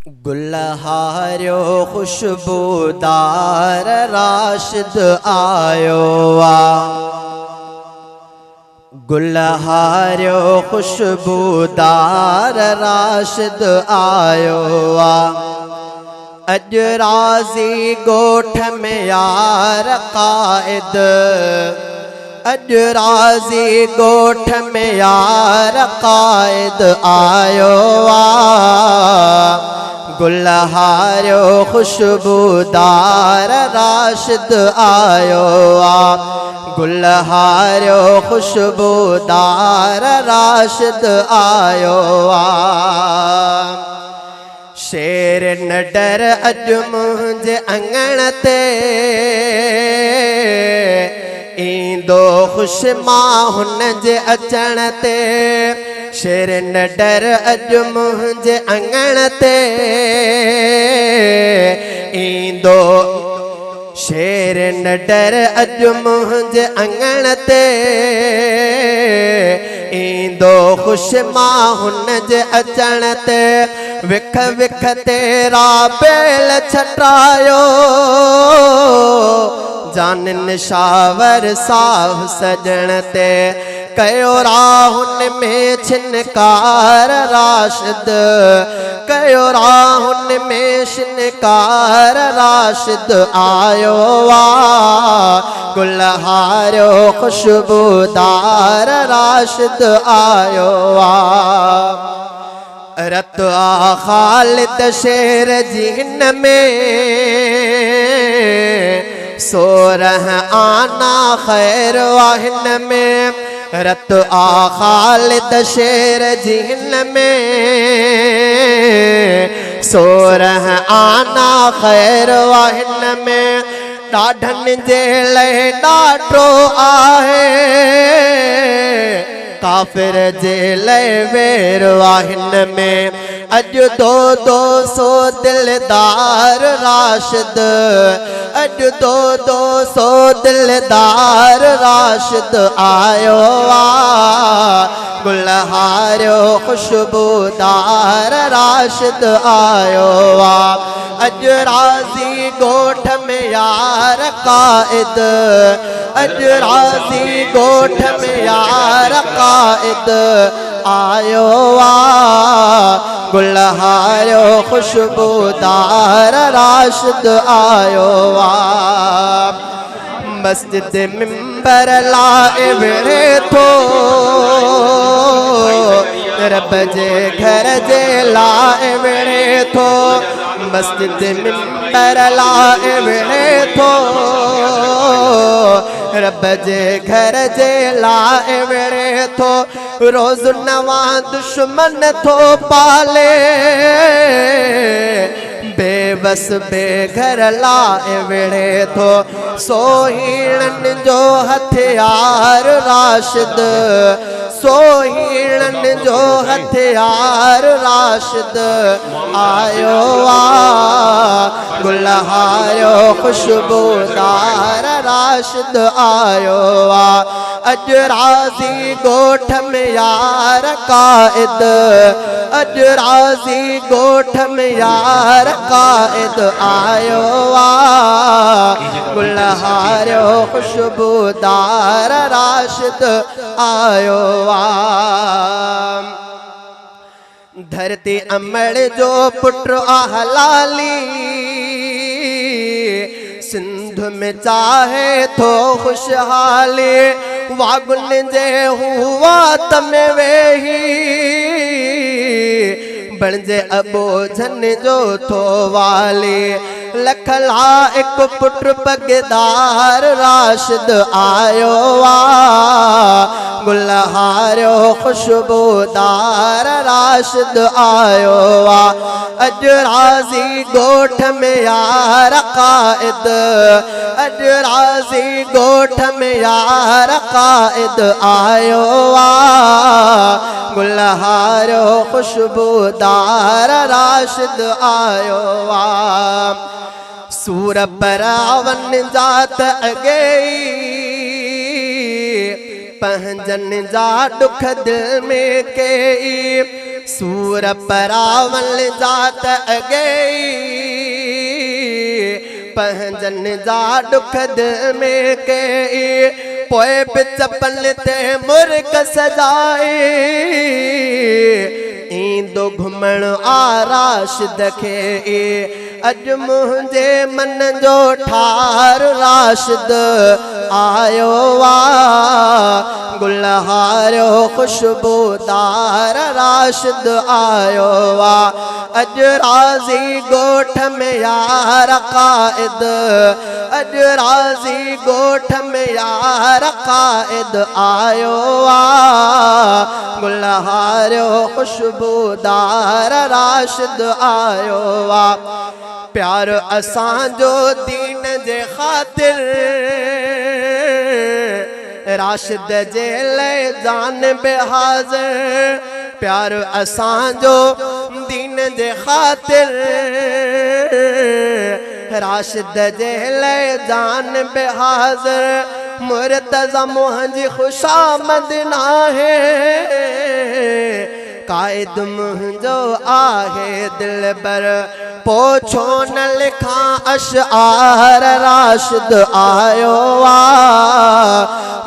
गुलहारो खुशबूदार राशिद आयो गुलहारो खुशबूदार राशिद आयो अज राज़ी गोठ में यार कायद अज राज़ी गोठ में यार कायद आयो गुलहारो खुशबूदार राशिद आयो गुलहारो खुशबूदार राशिद आयो शेर न डर अज मुझे अंगण ते ईंदो खुश मां हुन जे अचण ते शेर न डर अज मुझे अंगण ते ईंदो शेर न डर अज मुझे अंगण ते ईंदो खुश मां हुन जे अचण ते विख विख तेरा बेल छटायो जान निशावर साह सजण ते कयो राहुन में छिनकार राशिद कयो राहुन में छिनकार राशिद आयो गुलहारो खुशबूदार राशिद आयो रत खालिद शेर जिन में सोरह आना खैर वाहिन में रत खालिद शेर जिन में सोरह आना खैर वाहिन में ॾाढन जे लाइ ॾाढो आहे काफ़िर जे लाइ वेर वाहिन में अज दो सो दिलदार राशिद अज दो सो दिलदार राशिद आयो गुलहारो खुशबूदार राशिद आयो अज राज़ी गोठ में यार कायद अज राज़ी गोठ में यार कायद आयो गुलहारो खुशबूदार राशिद आयो मस्जिद मिंबर लाए विड़े थो रब जे घर जे लाए विड़े थो मस्जिद मिंबर लाए विड़े थो रब जे घर जे लाए विड़े थो रोज़ नवा दुश्मन थो पाले बेबस बेघर लाए विड़े थो सोहीणन जो हथियार राशिद सोहीणन जो हथियार राशिद आयो गुलहारो खुशबूदार राशिद आयो अज राज़ी गोठ में यार कायद अज राज़ी गोठ में यार कायद आयो गुलहारो खुशबूदार राशिद आयो धरती अमड़ जो पुट हलाली सिंध में चाहे थो खुशहाली वागुन जे हुआ तमें वेही बणजे अबोझन जो थो वाली लखला एक पुट पगदार राशिद आयो गुलहारो खुशबूदार राशिद आयो अज राज़ी गोठ में यार कायद अज राज़ी गोठ में यार कायद आयो गुलहारो खुशबूदार राशिद आयो सूर परावन जात अगेई पंजन जा दुख दिल में कई सूर परावल जात अगई पंजन जा दुख दिल में कई पोए बिच पल ते मुर्ग सजाए ईंदो घुमण आ राशिद खे अज मुझे मन जो ठार राशिद आयो वा गुलहारो खुशबूदार राशिद आयो वा अज राजी गोठ में यार कायद अज राजी गोठ में यार कायद आयो वा गुलहारो खुशबूदार राशिद आयो वा प्यार असांजो दीन जे खातिर राशिद जे ले जान बेहाज़िर प्यार असांजो दीन जे खातिर राशिद जे ले जान बेहाज़िर मुर्तज़ा मुंहिंजी खुशामद नाहे कायद मुंहिंजो आहे दिल पर पोछो न लिखा अशआर राशिद आयो वा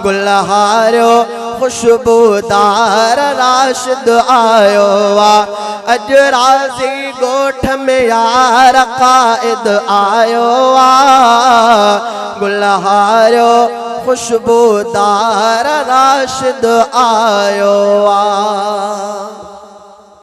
गुलहारो खुशबूदार राशिद आयो वा अज राजी गोठ में यार कायद आयो वा गुलहारो खुशबूदार राशिद आयो वा।